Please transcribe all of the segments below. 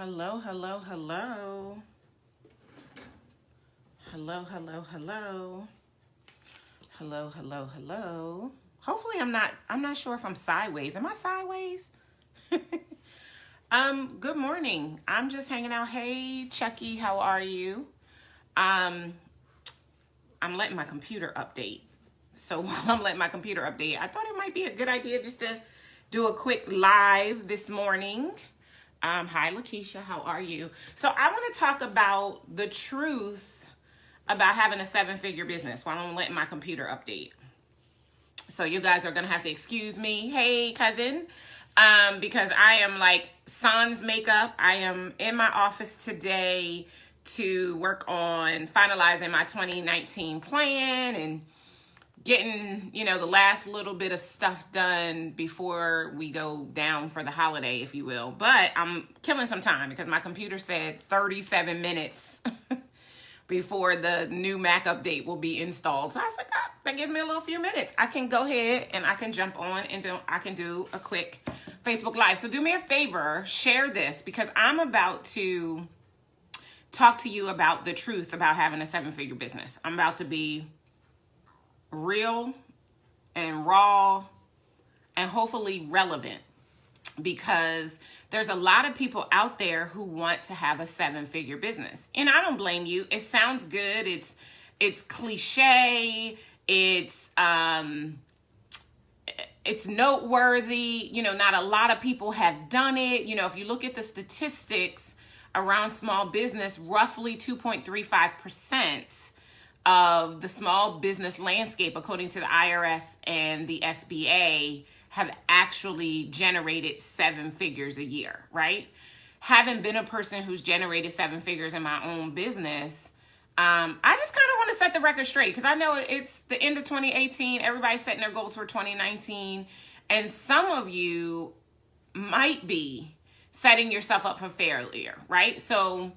Hello, hello, hello. Hello, hello, hello. Hello, hello, hello. Hopefully I'm not sure if I'm sideways. Am I sideways? Good morning. I'm just hanging out. Hey, Chucky, how are you? Um, I'm letting my computer update. So while I'm letting my computer update, I thought it might be a good idea just to do a quick live this morning. Hi, Lakeisha. How are you? So I want to talk about the truth about having a seven-figure business while I'm letting my computer update. So you guys are going to have to excuse me. Hey, cousin. Because I am like sans makeup. I am in my office today to work on finalizing my 2019 plan and getting, the last little bit of stuff done before we go down for the holiday, if you will. But I'm killing some time because my computer said 37 minutes before the new Mac update will be installed. So I was like, that gives me a little few minutes. I can go ahead and I can jump on and I can do a quick Facebook Live. So do me a favor, share this because I'm about to talk to you about the truth about having a seven-figure business. I'm about to be real and raw and hopefully relevant because there's a lot of people out there who want to have a seven-figure business. And I don't blame you. It sounds good. It's cliche. It's noteworthy. Not a lot of people have done it. If you look at the statistics around small business, roughly 2.35% of the small business landscape, according to the IRS and the SBA, have actually generated seven figures a year, right? Having been a person who's generated seven figures in my own business, I just kind of want to set the record straight because I know it's the end of 2018. Everybody's setting their goals for 2019. And some of you might be setting yourself up for failure, right? So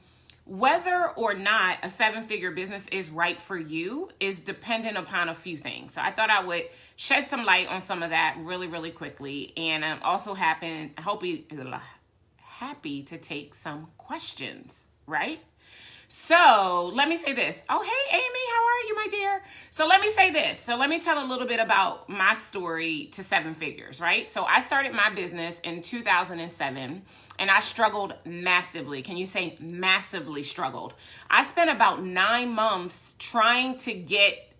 whether or not a seven-figure business is right for you is dependent upon a few things. So I thought I would shed some light on some of that really, really quickly. And I'm also happy to take some questions, right? So let me say this. Oh, hey, Amy, how are you, my dear? So let me say this. So let me tell a little bit about my story to seven figures, right? So I started my business in 2007 and I struggled massively. Can you say massively struggled? I spent about 9 months trying to get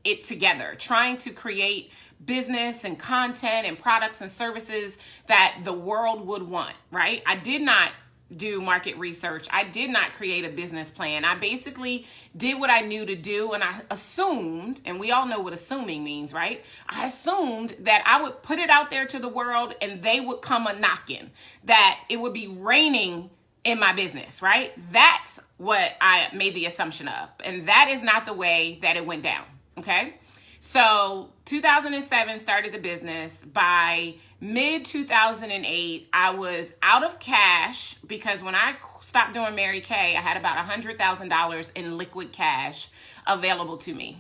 it together, trying to create business and content and products and services that the world would want, right? I did not do market research. I did not create a business plan. I basically did what I knew to do, and I assumed, and we all know what assuming means, right? I assumed that I would put it out there to the world and they would come a knocking, that it would be raining in my business, right? That's what I made the assumption of, and that is not the way that it went down, okay? So 2007 started the business. By mid-2008, I was out of cash because when I stopped doing Mary Kay, I had about $100,000 in liquid cash available to me.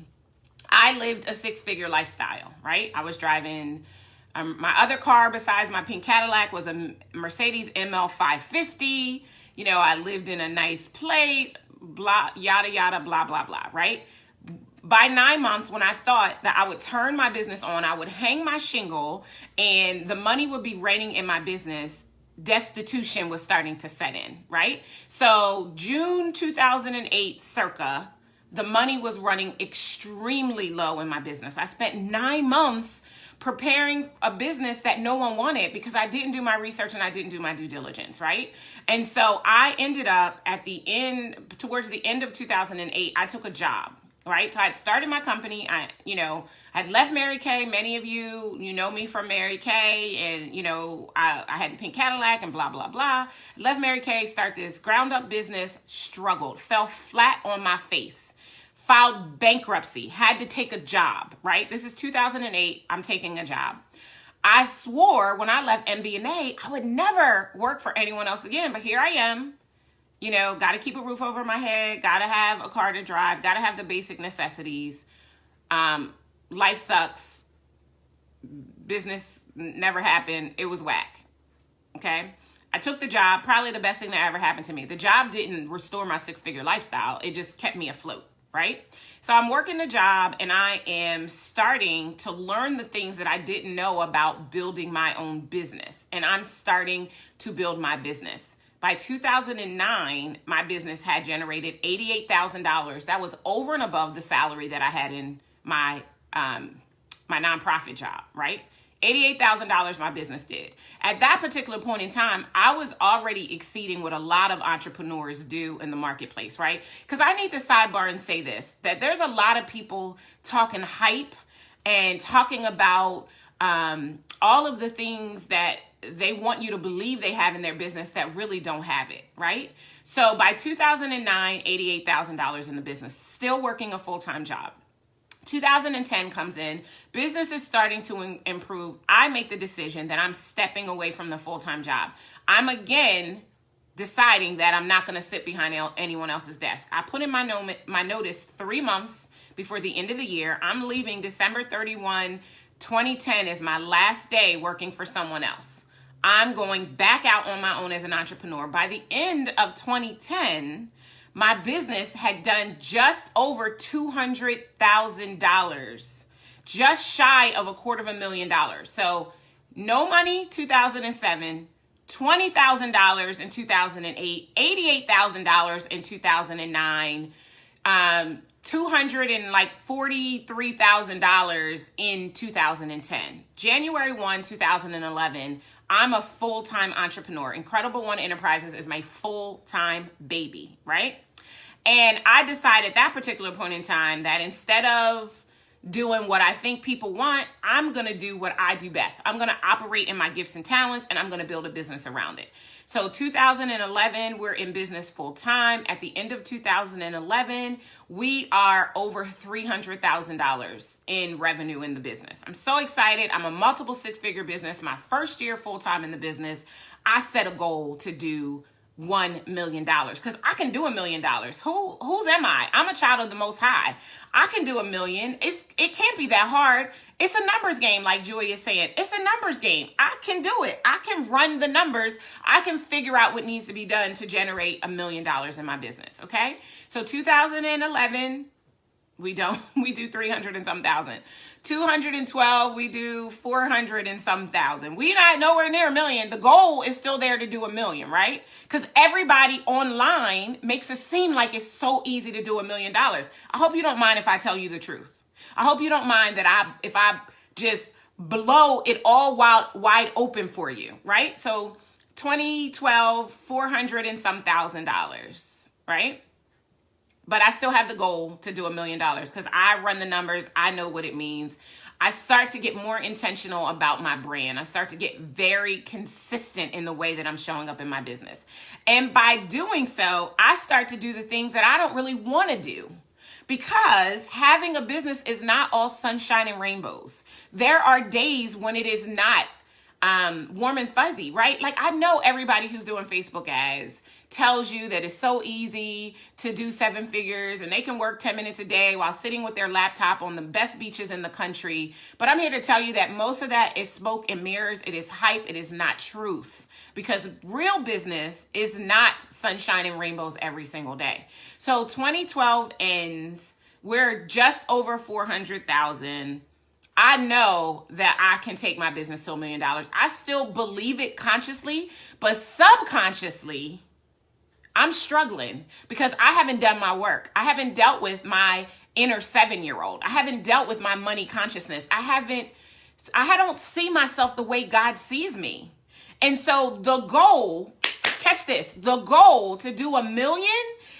I lived a six-figure lifestyle, right? I was driving, my other car besides my pink Cadillac was a Mercedes ML 550. I lived in a nice place, blah, yada, yada, blah, blah, blah, right? By 9 months, when I thought that I would turn my business on, I would hang my shingle and the money would be raining in my business, destitution was starting to set in, right? So June 2008 circa, the money was running extremely low in my business. I spent 9 months preparing a business that no one wanted because I didn't do my research and I didn't do my due diligence, right? And so I ended up towards the end of 2008, I took a job. Right. So I'd started my company. I'd left Mary Kay. Many of you, know me from Mary Kay, and, I had the pink Cadillac and blah, blah, blah. Left Mary Kay, start this ground up business, struggled, fell flat on my face, filed bankruptcy, had to take a job, right? This is 2008. I'm taking a job. I swore when I left MBNA, I would never work for anyone else again. But here I am. Got to keep a roof over my head, got to have a car to drive, got to have the basic necessities. Life sucks. Business never happened. It was whack. Okay. I took the job, probably the best thing that ever happened to me. The job didn't restore my six-figure lifestyle. It just kept me afloat, right? So I'm working the job and I am starting to learn the things that I didn't know about building my own business. And I'm starting to build my business. By 2009, my business had generated $88,000. That was over and above the salary that I had in my nonprofit job, right? $88,000 my business did. At that particular point in time, I was already exceeding what a lot of entrepreneurs do in the marketplace, right? Because I need to sidebar and say this, that there's a lot of people talking hype and talking about all of the things that they want you to believe they have in their business that really don't have it, right? So by 2009, $88,000 in the business, still working a full-time job. 2010 comes in, business is starting to improve. I make the decision that I'm stepping away from the full-time job. I'm again deciding that I'm not going to sit behind anyone else's desk. I put in my notice 3 months before the end of the year. I'm leaving December 31, 2010 is my last day working for someone else. I'm going back out on my own as an entrepreneur. By the end of 2010, my business had done just over $200,000, just shy of $250,000. So no money, 2007, $20,000 in 2008, $88,000 in 2009, $243,000 in 2010. January 1, 2011, I'm a full-time entrepreneur. Incredible One Enterprises is my full-time baby, right? And I decided at that particular point in time that instead of doing what I think people want, I'm going to do what I do best. I'm going to operate in my gifts and talents, and I'm going to build a business around it. So 2011, we're in business full time. At the end of 2011, we are over $300,000 in revenue in the business. I'm so excited. I'm a multiple six-figure business. My first year full time in the business, I set a goal to do $1 million because I can do $1 million. Whose am I? I'm a child of the Most High. I can do $1 million. It can't be that hard. It's a numbers game, like Joy is saying. It's a numbers game. I can do it. I can run the numbers. I can figure out what needs to be done to generate $1 million in my business. Okay. So 2011, we do 300 and some thousand. 212, we do 400 and some thousand. We not nowhere near $1 million. The goal is still there to do $1 million, right? Because everybody online makes it seem like it's so easy to do $1 million. I hope you don't mind if I tell you the truth. I hope you don't mind that if I just blow it all wide open for you, right? So 2012, 400 and some $1,000, right? But I still have the goal to do $1 million because I run the numbers. I know what it means. I start to get more intentional about my brand. I start to get very consistent in the way that I'm showing up in my business. And by doing so, I start to do the things that I don't really want to do because having a business is not all sunshine and rainbows. There are days when it is not warm and fuzzy, right? Like I know everybody who's doing Facebook ads tells you that it's so easy to do 7 figures and they can work 10 minutes a day while sitting with their laptop on the best beaches in the country. But I'm here to tell you that most of that is smoke and mirrors. It is hype. It is not truth because real business is not sunshine and rainbows every single day. So 2012 ends. We're just over 400,000. I know that I can take my business to $1 million. I still believe it consciously, but subconsciously, I'm struggling because I haven't done my work. I haven't dealt with my inner 7-year-old. I haven't dealt with my money consciousness. I don't see myself the way God sees me. And so the goal, catch this, the goal to do $1 million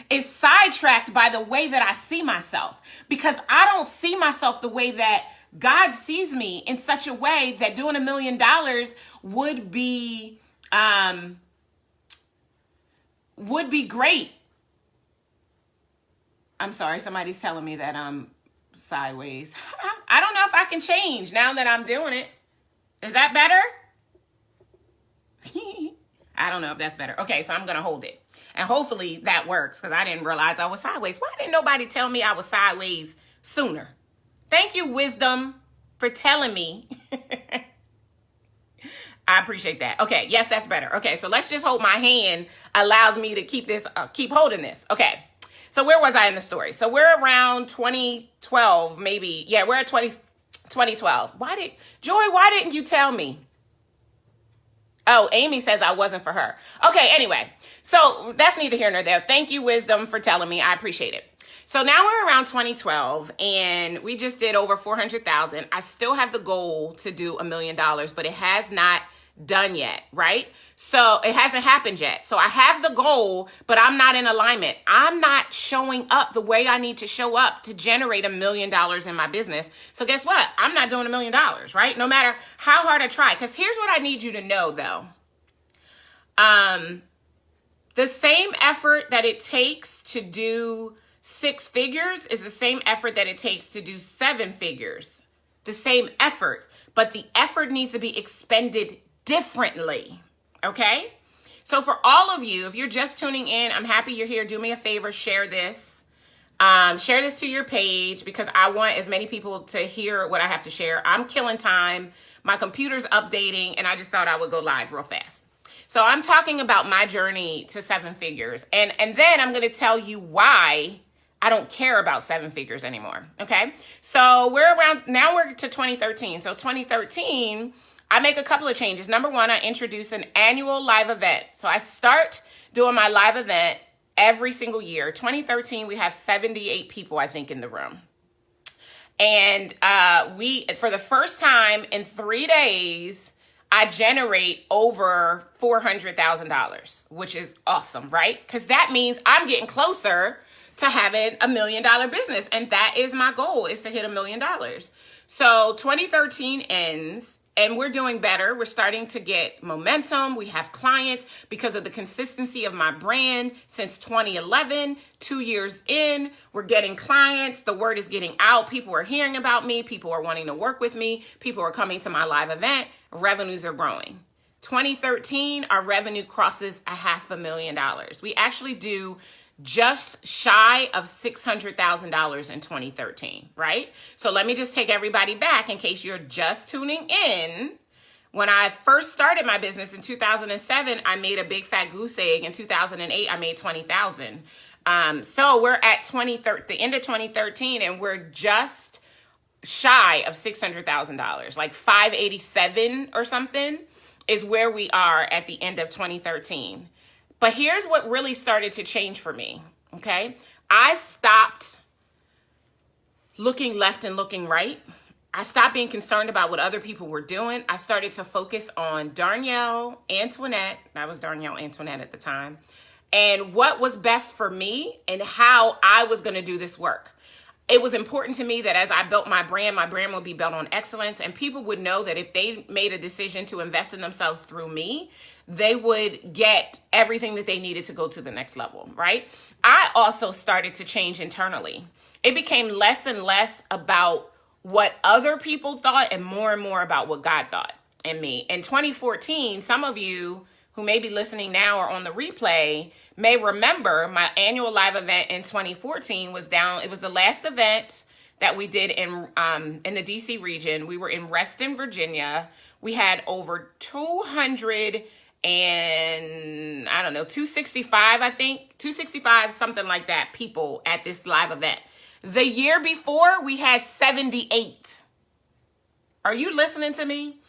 is sidetracked by the way that I see myself because I don't see myself the way that God sees me in such a way that doing $1 million would be great. I'm sorry, somebody's telling me that I'm sideways. I don't know if I can change now that I'm doing it. Is that better? I don't know if that's better. Okay, so I'm going to hold it. And hopefully that works because I didn't realize I was sideways. Why didn't nobody tell me I was sideways sooner? Thank you, wisdom, for telling me. I appreciate that. Okay, yes, that's better. Okay, so let's just hold my hand allows me to keep this, keep holding this. Okay, so where was I in the story? So we're around 2012, maybe. Yeah, we're at 2012. Why didn't you tell me? Oh, Amy says I wasn't for her. Okay, anyway, so that's neither here nor there. Thank you, Wisdom, for telling me. I appreciate it. So now we're around 2012 and we just did over 400,000. I still have the goal to do $1 million, but it has not done yet, right? So it hasn't happened yet. So I have the goal, but I'm not in alignment. I'm not showing up the way I need to show up to generate $1 million in my business. So guess what? I'm not doing $1 million, right? No matter how hard I try. Because here's what I need you to know though. The same effort that it takes to do 6 figures is the same effort that it takes to do 7 figures. The same effort, but the effort needs to be expended differently. Okay? So for all of you, if you're just tuning in, I'm happy you're here. Do me a favor, share this. Share this to your page because I want as many people to hear what I have to share. I'm killing time. My computer's updating and I just thought I would go live real fast. So I'm talking about my journey to 7 figures. And then I'm going to tell you why I don't care about 7 figures anymore. Okay. So we're to 2013. So 2013, I make a couple of changes. Number one, I introduce an annual live event. So I start doing my live event every single year. 2013, we have 78 people, I think, in the room. And for the first time in 3 days, I generate over $400,000, which is awesome, right? Because that means I'm getting closer to having $1 million business. And that is my goal, is to hit $1 million. So 2013 ends and we're doing better. We're starting to get momentum. We have clients because of the consistency of my brand since 2011, 2 years in, we're getting clients. The word is getting out. People are hearing about me. People are wanting to work with me. People are coming to my live event. Revenues are growing. 2013, our revenue crosses $500,000. We actually do just shy of $600,000 in 2013, right? So let me just take everybody back in case you're just tuning in. When I first started my business in 2007, I made a big fat goose egg. In 2008, I made 20,000. So we're at the end of 2013, and we're just shy of $600,000, like 587 or something is where we are at the end of 2013. But here's what really started to change for me, okay? I stopped looking left and looking right. I stopped being concerned about what other people were doing. I started to focus on Darnyelle, Antoinette, that was Darnyelle Antoinette at the time, and what was best for me and how I was gonna do this work. It was important to me that as I built my brand would be built on excellence, and people would know that if they made a decision to invest in themselves through me, they would get everything that they needed to go to the next level, right? I also started to change internally. It became less and less about what other people thought and more about what God thought in me. In 2014, some of you who may be listening now or on the replay may remember my annual live event in 2014 was down. It was the last event that we did in the DC region. We were in Reston, Virginia. We had over 265, I think, 265, something like that, people at this live event. The year before, we had 78. Are you listening to me?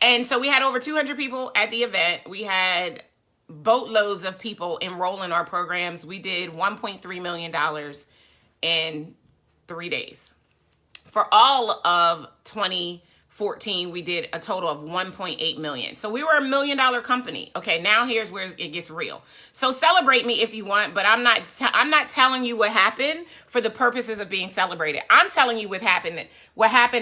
And so we had over 200 people at the event. We had boatloads of people enroll in our programs. We did $1.3 million in 3 days. For all of 2014, we did a total of 1.8 million. So we were $1 million company. Okay, now here's where it gets real. So celebrate me if you want, but I'm not telling you what happened for the purposes of being celebrated. I'm telling you what happened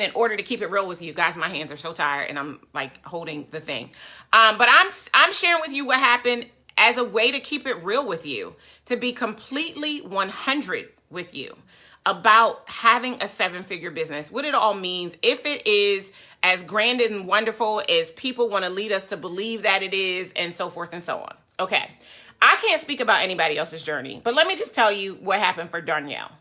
in order to keep it real with you. Guys, my hands are so tired and I'm like holding the thing. But I'm sharing with you what happened as a way to keep it real with you, to be completely 100 with you about having a 7-figure business, what it all means, if it is as grand and wonderful as people want to lead us to believe that it is, and so forth and so on. Okay, I can't speak about anybody else's journey, but let me just tell you what happened for Darnyelle.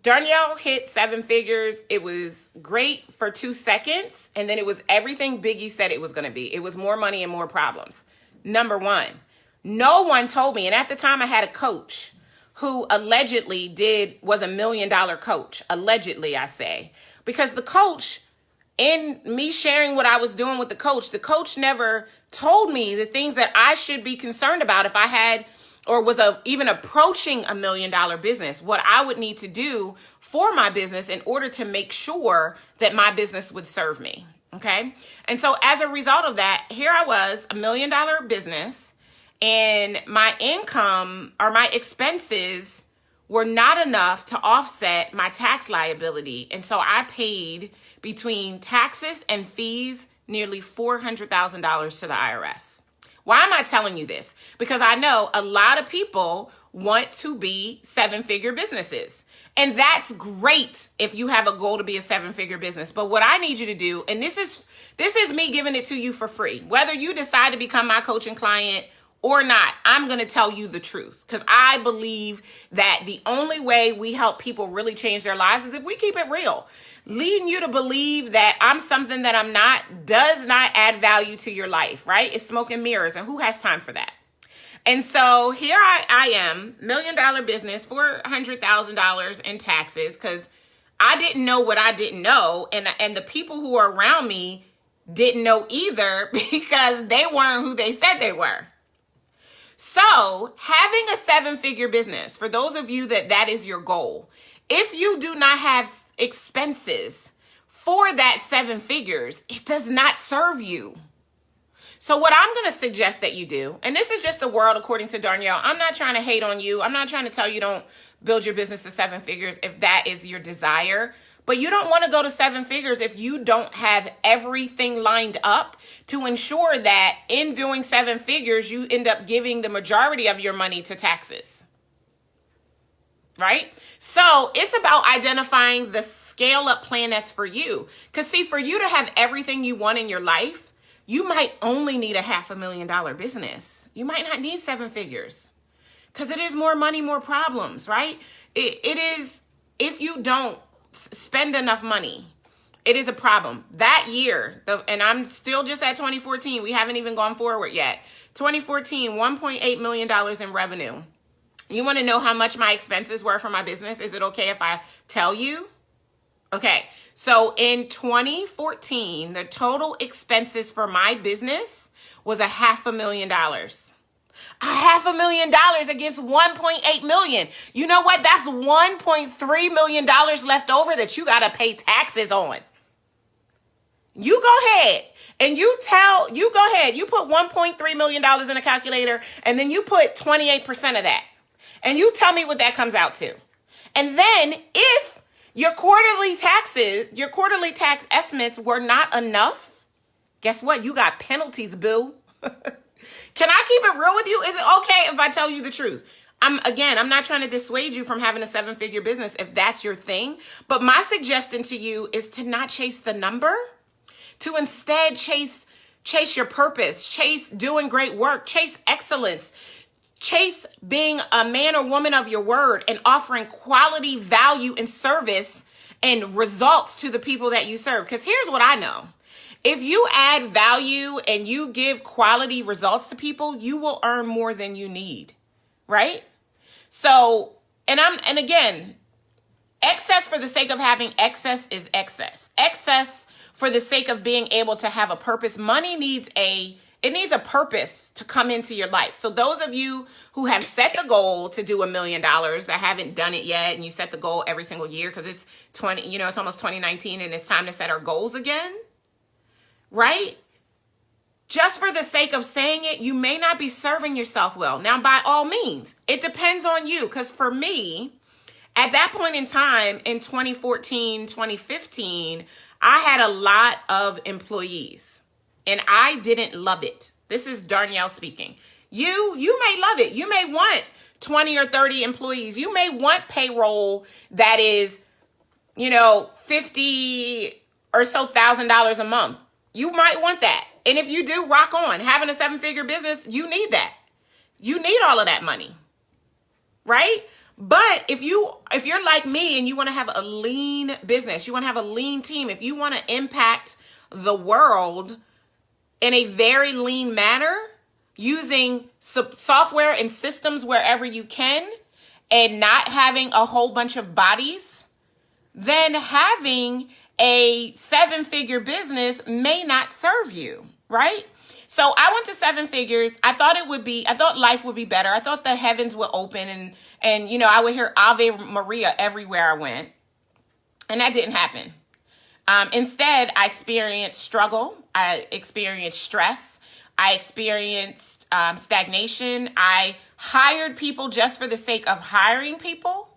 Darnyelle hit 7 figures. It was great for 2 seconds. And then it was everything Biggie said it was going to be. It was more money and more problems. Number one, no one told me. And at the time I had a coach who allegedly was $1 million coach. Allegedly, I say. Because the coach, in me sharing what I was doing with the coach never told me the things that I should be concerned about if I had or was even approaching $1 million business, what I would need to do for my business in order to make sure that my business would serve me. Okay. And so as a result of that, here I was, $1 million business, and my income or my expenses were not enough to offset my tax liability. And so I paid between taxes and fees nearly $400,000 to the IRS. Why am I telling you this? Because I know a lot of people want to be 7-figure businesses. And that's great if you have a goal to be a 7-figure business. But what I need you to do, and this is me giving it to you for free, whether you decide to become my coaching client or not, I'm going to tell you the truth, because I believe that the only way we help people really change their lives is if we keep it real. Leading you to believe that I'm something that I'm not does not add value to your life, right? It's smoke and mirrors, and who has time for that? And so here I am, $1 million business, $400,000 in taxes, because I didn't know what I didn't know, and the people who are around me didn't know either, because they weren't who they said they were. So having a 7-figure business, for those of you that is your goal, if you do not have expenses for that 7 figures, it does not serve you. So what I'm going to suggest that you do, and this is just the world according to Darnyelle. I'm not trying to hate on you. I'm not trying to tell you don't build your business to 7 figures if that is your desire. But you don't want to go to 7 figures if you don't have everything lined up to ensure that in doing 7 figures, you end up giving the majority of your money to taxes. Right? So it's about identifying the scale up plan that's for you. Because see, for you to have everything you want in your life, you might only need a $500,000 business. You might not need 7 figures. Because it is more money, more problems, right? It is, if you don't spend enough money, it is a problem. That year, and I'm still just at 2014. We haven't even gone forward yet. 2014, $1.8 million in revenue. You want to know how much my expenses were for my business? Is it okay if I tell you? Okay. So in 2014, the total expenses for my business was $500,000. $500,000 against $1.8 million. You know what? That's $1.3 million left over that you got to pay taxes on. You go ahead and you put $1.3 million in a calculator, and then you put 28% of that. And you tell me what that comes out to. And then if your quarterly tax estimates were not enough, guess what? You got penalties, boo. Can I keep it real with you? Is it okay if I tell you the truth? I'm not trying to dissuade you from having a 7-figure business if that's your thing. But my suggestion to you is to not chase the number, to instead chase your purpose, chase doing great work, chase excellence, chase being a man or woman of your word and offering quality value and service and results to the people that you serve. Because here's what I know. If you add value and you give quality results to people, you will earn more than you need, right? So, and again, excess for the sake of having excess is excess. Excess for the sake of being able to have a purpose. Money needs a purpose to come into your life. So those of you who have set the goal to do $1 million that haven't done it yet, and you set the goal every single year because it's it's almost 2019 and it's time to set our goals again. Right? Just for the sake of saying it, you may not be serving yourself well. Now, by all means, it depends on you. Because for me, at that point in time, in 2014, 2015, I had a lot of employees. And I didn't love it. This is Darnyelle speaking. You may love it. You may want 20 or 30 employees. You may want payroll that is, $50,000 or so a month. You might want that. And if you do, rock on. Having a 7-figure business, you need that. You need all of that money, right? But if you're like me and you want to have a lean business, you want to have a lean team, if you want to impact the world in a very lean manner, using software and systems wherever you can, and not having a whole bunch of bodies, then having a 7-figure business may not serve you, right? So I went to 7 figures. I thought life would be better. I thought the heavens would open and I would hear Ave Maria everywhere I went. And that didn't happen. Instead, I experienced struggle. I experienced stress. I experienced stagnation. I hired people just for the sake of hiring people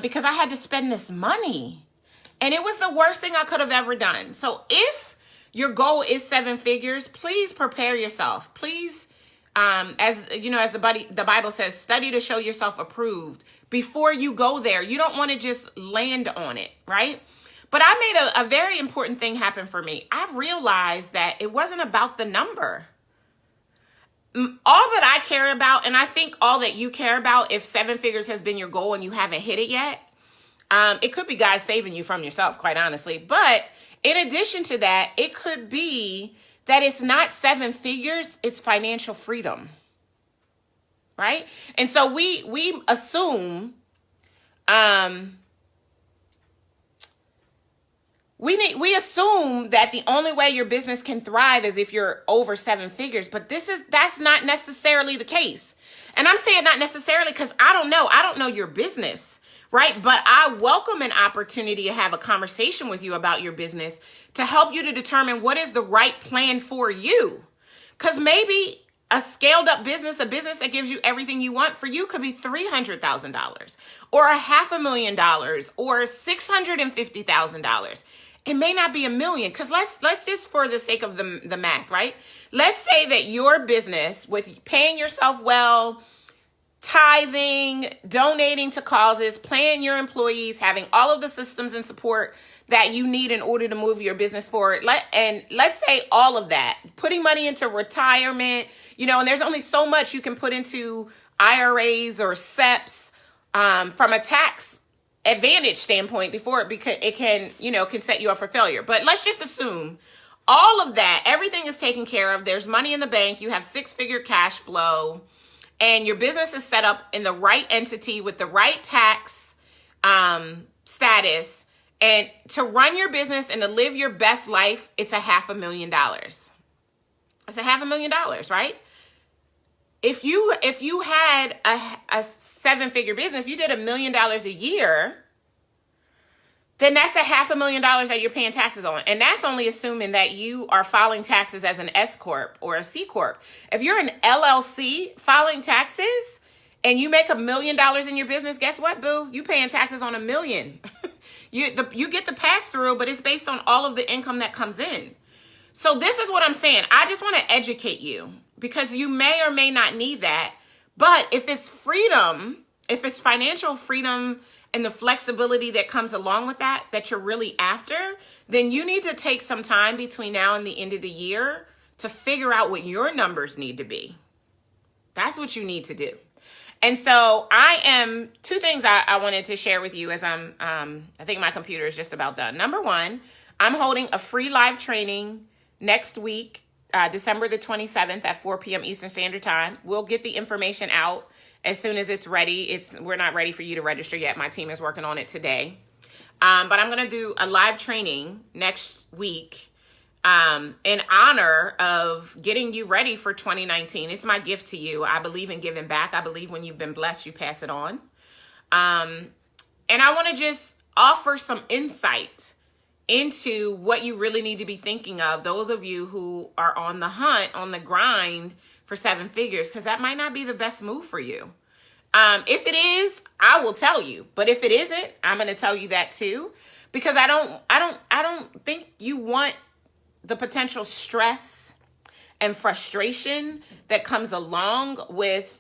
because I had to spend this money. And it was the worst thing I could have ever done. So if your goal is 7 figures, please prepare yourself. Please, as the Bible says, study to show yourself approved before you go there. You don't want to just land on it, right? But I made a very important thing happen for me. I realized that it wasn't about the number. All that I care about, and I think all that you care about, if 7 figures has been your goal and you haven't hit it yet, it could be God saving you from yourself, quite honestly. But in addition to that, it could be that it's not 7 figures, it's financial freedom, right? And so we assume we assume that the only way your business can thrive is if you're over 7 figures, but that's not necessarily the case. And I'm saying not necessarily because I don't know your business. Right? But I welcome an opportunity to have a conversation with you about your business to help you to determine what is the right plan for you. Because maybe a scaled up business, a business that gives you everything you want, for you could be $300,000 or $500,000 or $650,000. It may not be $1 million, because let's just, for the sake of the math, right? Let's say that your business, with paying yourself well, tithing, donating to causes, paying your employees, having all of the systems and support that you need in order to move your business forward. Let's say all of that, putting money into retirement, and there's only so much you can put into IRAs or SEPs from a tax advantage standpoint before it can set you up for failure. But let's just assume all of that, everything is taken care of. There's money in the bank. You have 6-figure cash flow. And your business is set up in the right entity with the right tax status. And to run your business and to live your best life, it's $500,000. It's $500,000, right? If you had a 7-figure business, if you did $1 million a year, then that's $500,000 that you're paying taxes on. And that's only assuming that you are filing taxes as an S Corp or a C Corp. If you're an LLC filing taxes and you make $1 million in your business, guess what, boo? You paying taxes on $1 million. You get the pass through, but it's based on all of the income that comes in. So this is what I'm saying. I just want to educate you, because you may or may not need that. But if it's freedom, if it's financial freedom and the flexibility that comes along with that you're really after, then you need to take some time between now and the end of the year to figure out what your numbers need to be. That's what you need to do. And so two things I wanted to share with you as I think my computer is just about done. Number one, I'm holding a free live training next week, December the 27th at 4 p.m. Eastern Standard Time. We'll get the information out as soon as it's ready. We're not ready for you to register yet. My team is working on it today. But I'm going to do a live training next week in honor of getting you ready for 2019. It's my gift to you. I believe in giving back. I believe when you've been blessed, you pass it on. And I want to just offer some insight into what you really need to be thinking of, those of you who are on the hunt, on the grind for 7 figures, because that might not be the best move for you. If it is, I will tell you. But if it isn't, I'm going to tell you that too, because I don't think you want the potential stress and frustration that comes along with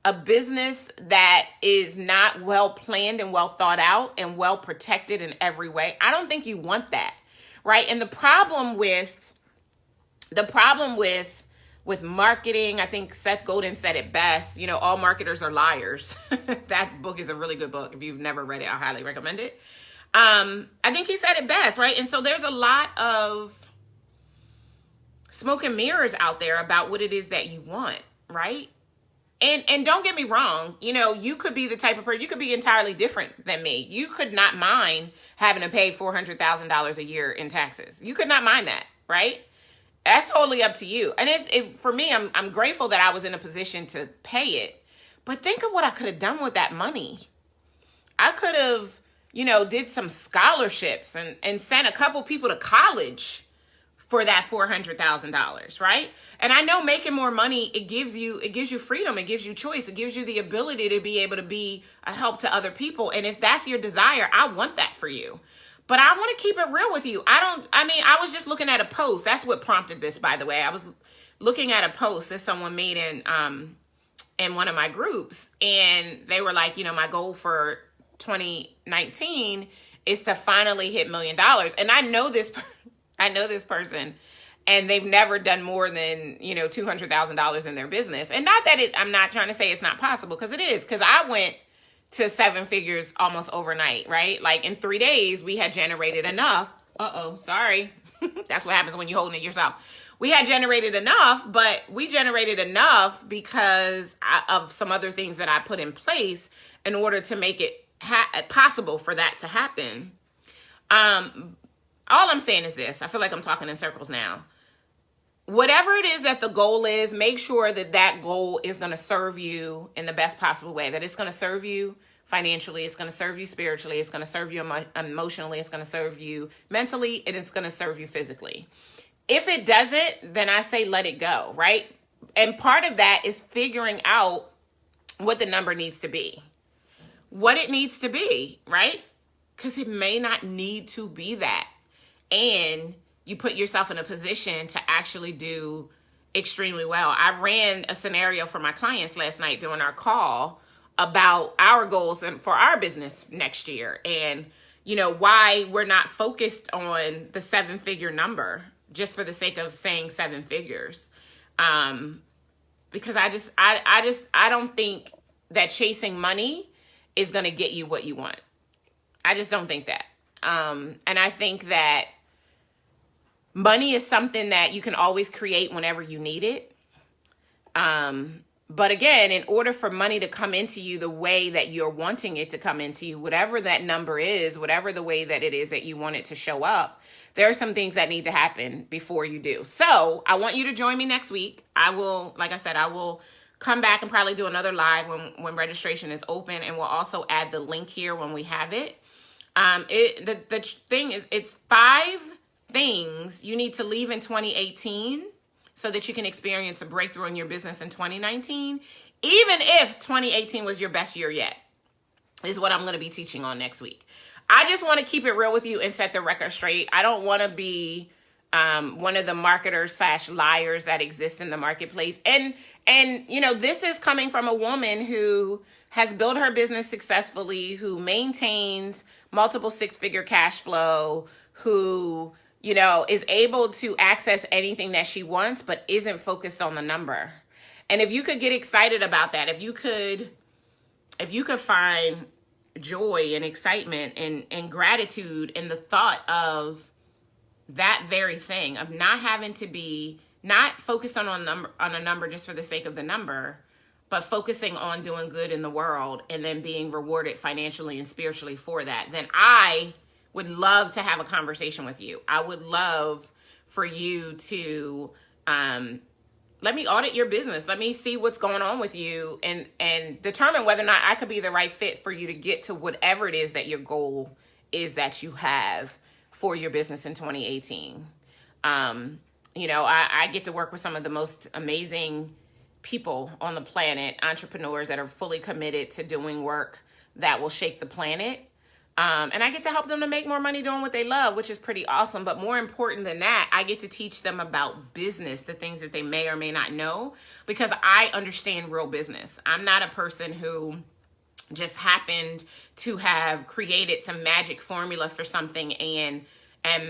a business that is not well planned and well thought out and well protected in every way. I don't think you want that, right? And the problem with with marketing. I think Seth Godin said it best. You know, all marketers are liars. That book is a really good book. If you've never read it, I highly recommend it. I think he said it best, right? And so there's a lot of smoke and mirrors out there about what it is that you want, right? And don't get me wrong, you know, you could be the type of person, you could be entirely different than me. You could not mind having to pay $400,000 a year in taxes. You could not mind that, right? That's totally up to you. And for me, I'm grateful that I was in a position to pay it. But think of what I could have done with that money. I could have, you know, did some scholarships and sent a couple people to college for that $400,000, right? And I know making more money, it gives you freedom, it gives you choice, it gives you the ability to be able to be a help to other people. And if that's your desire, I want that for you. But I want to keep it real with you. I was just looking at a post. That's what prompted this, by the way. I was looking at a post that someone made in one of my groups, and they were like, you know, my goal for 2019 is to finally hit $1 million. And I know this person, and they've never done more than, you know, $200,000 in their business. And not that I'm not trying to say it's not possible, because it is, because I went to 7 figures almost overnight, right? Like in 3 days, we had generated enough. Sorry. That's what happens when you're holding it yourself. We had generated enough, but we generated enough because of some other things that I put in place in order to make it possible for that to happen. All I'm saying is this. I feel like I'm talking in circles now. Whatever it is that the goal is, make sure that that goal is going to serve you in the best possible way, that it's going to serve you financially, it's going to serve you spiritually, it's going to serve you emotionally, it's going to serve you mentally, and it's going to serve you physically. If it doesn't, then I say let it go, right? And part of that is figuring out what the number needs to be, what it needs to be, right? Because it may not need to be that. And you put yourself in a position to actually do extremely well. I ran a scenario for my clients last night during our call about our goals and for our business next year, and, you know, why we're not focused on the 7-figure number just for the sake of saying 7 figures. Because I don't think that chasing money is going to get you what you want. I just don't think that. And I think that money is something that you can always create whenever you need it. But again, in order for money to come into you the way that you're wanting it to come into you, whatever that number is, whatever the way that it is that you want it to show up, there are some things that need to happen before you do. So I want you to join me next week. I will, like I said, I will come back and probably do another live when registration is open. And we'll also add the link here when we have it. The thing is, it's 5 things you need to leave in 2018 so that you can experience a breakthrough in your business in 2019, even if 2018 was your best year yet, is what I'm going to be teaching on next week. I just want to keep it real with you and set the record straight. I don't want to be one of the marketers / liars that exist in the marketplace. And you know, this is coming from a woman who has built her business successfully, who maintains multiple 6-figure cash flow, who, you know, is able to access anything that she wants, but isn't focused on the number. And if you could get excited about that, if you could find joy and excitement and gratitude in the thought of that very thing, of not having to be, not focused on a number just for the sake of the number, but focusing on doing good in the world and then being rewarded financially and spiritually for that, then I would love to have a conversation with you. I would love for you to let me audit your business. Let me see what's going on with you and determine whether or not I could be the right fit for you to get to whatever it is that your goal is that you have for your business in 2018. You know, I get to work with some of the most amazing people on the planet, entrepreneurs that are fully committed to doing work that will shake the planet. And I get to help them to make more money doing what they love, which is pretty awesome. But more important than that, I get to teach them about business, the things that they may or may not know, because I understand real business. I'm not a person who just happened to have created some magic formula for something and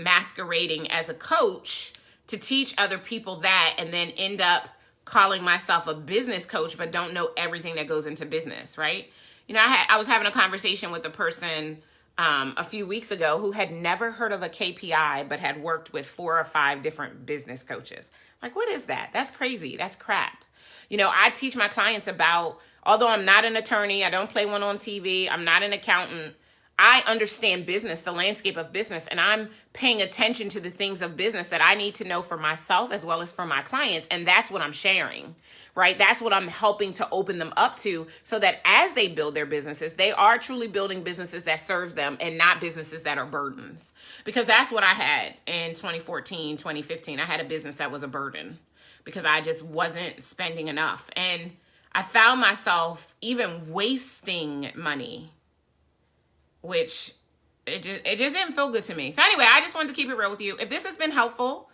masquerading as a coach to teach other people that and then end up calling myself a business coach, but don't know everything that goes into business, right? I was having a conversation with a person a few weeks ago who had never heard of a KPI, but had worked with 4 or 5 different business coaches. Like, what is that? That's crazy. That's crap. I teach my clients about, although I'm not an attorney, I don't play one on TV, I'm not an accountant, I understand business, the landscape of business, and I'm paying attention to the things of business that I need to know for myself as well as for my clients. And that's what I'm sharing, right? That's what I'm helping to open them up to, so that as they build their businesses, they are truly building businesses that serves them and not businesses that are burdens. Because that's what I had in 2014, 2015. I had a business that was a burden because I just wasn't spending enough. And I found myself even wasting money, which it just didn't feel good to me. So anyway, I just wanted to keep it real with you. If this has been helpful,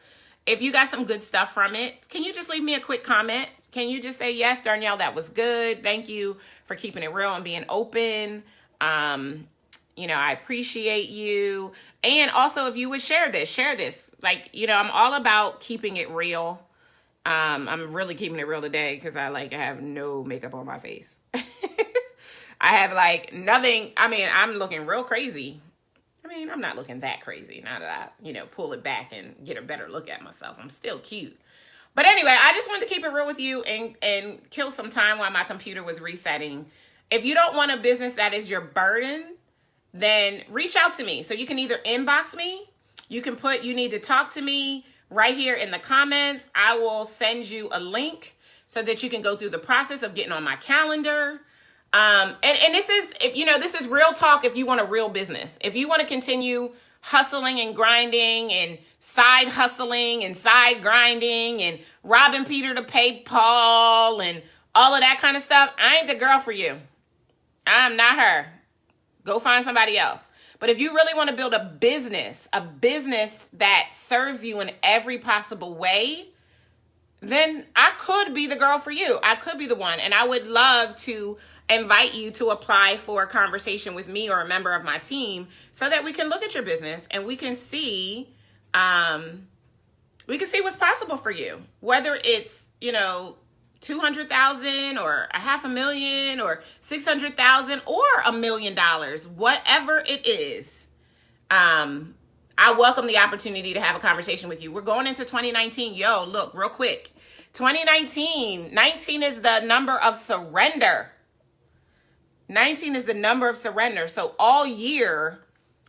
if you got some good stuff from it, can you just leave me a quick comment? Can you just say, yes, Darnyelle, that was good. Thank you for keeping it real and being open. I appreciate you. And also, if you would share this. Like, I'm all about keeping it real. I'm really keeping it real today because I have no makeup on my face. I have nothing. I'm looking real crazy. I'm not looking that crazy. Now that I, pull it back and get a better look at myself. I'm still cute. But anyway, I just wanted to keep it real with you and kill some time while my computer was resetting. If you don't want a business that is your burden, then reach out to me. So you can either inbox me, you can put, you need to talk to me right here in the comments. I will send you a link so that you can go through the process of getting on my calendar. And this is, this is real talk if you want a real business. If you want to continue hustling and grinding and side hustling and side grinding and robbing Peter to pay Paul and all of that kind of stuff, I ain't the girl for you. I'm not her. Go find somebody else. But if you really want to build a business that serves you in every possible way, then I could be the girl for you. I could be the one. And I would love to invite you to apply for a conversation with me or a member of my team so that we can look at your business and we can see what's possible for you. Whether it's, 200,000 or $500,000 or 600,000 or $1 million, whatever it is. I welcome the opportunity to have a conversation with you. We're going into 2019. Yo, look, real quick. 19 is the number of surrender. 19 is the number of surrender. So all year,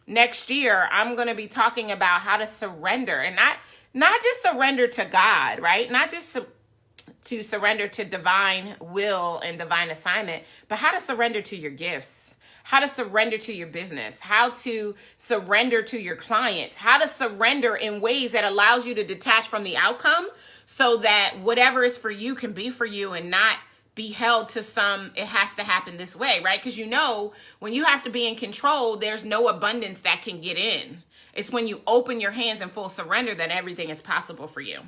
next year, I'm going to be talking about how to surrender, and not just surrender to God, right? Not just to surrender to divine will and divine assignment, but how to surrender to your gifts, how to surrender to your business, how to surrender to your clients, how to surrender in ways that allows you to detach from the outcome so that whatever is for you can be for you and not be held to it has to happen this way, right? Because when you have to be in control, there's no abundance that can get in. It's when you open your hands in full surrender that everything is possible for you.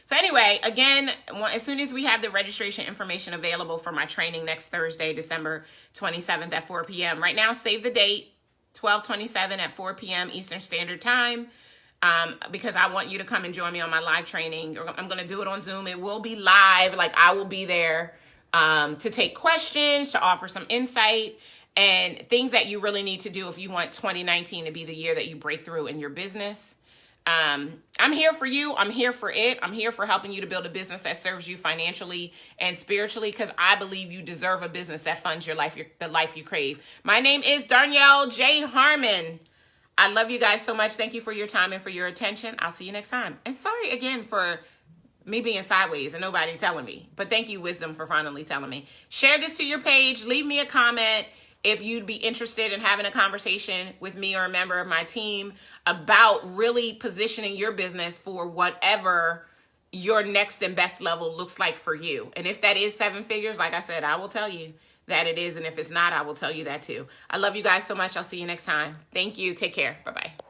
So anyway, again, as soon as we have the registration information available for my training next Thursday, December 27th at 4 p.m. Right now, save the date, 12/27 at 4 p.m. Eastern Standard Time, because I want you to come and join me on my live training. I'm going to do it on Zoom. It will be live. I will be there to take questions, to offer some insight, and things that you really need to do if you want 2019 to be the year that you break through in your business. I'm here for you. I'm here for it. I'm here for helping you to build a business that serves you financially and spiritually, because I believe you deserve a business that funds your life, the life you crave. My name is Darnyelle J. Harmon. I love you guys so much. Thank you for your time and for your attention. I'll see you next time. And sorry again for me being sideways and nobody telling me, but thank you, Wisdom, for finally telling me. Share this to your page. Leave me a comment if you'd be interested in having a conversation with me or a member of my team about really positioning your business for whatever your next and best level looks like for you. And if that is 7 figures, like I said, I will tell you that it is. And if it's not, I will tell you that too. I love you guys so much. I'll see you next time. Thank you. Take care. Bye-bye.